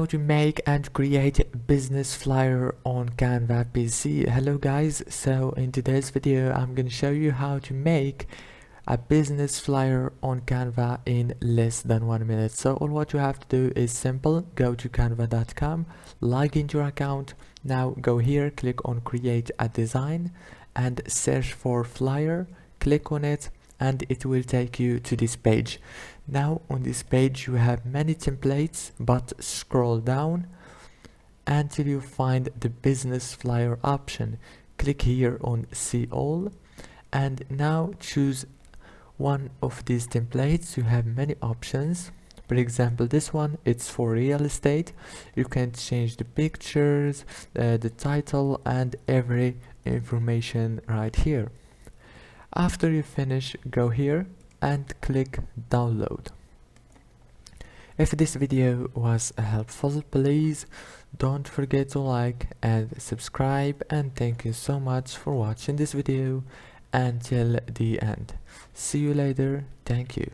how to make and create a business flyer on Canva PC. Hello guys, so in today's video I'm going to show you how to make a business flyer on Canva in less than 1 minute. So all what you have to do is simple. Go to canva.com, log into your account. Now go here, click on create a design and search for flyer. Click on it and it will take you to this page. Now on this page you have many templates, but scroll down until you find the business flyer option. Click here on see all and now choose one of these templates. You have many options. For example, this one, it's for real estate. You can change the pictures, the title and every information right here. After you finish, go here and click download. If this video was helpful, please don't forget to like and subscribe, and thank you so much for watching this video until the end. See you later. Thank you.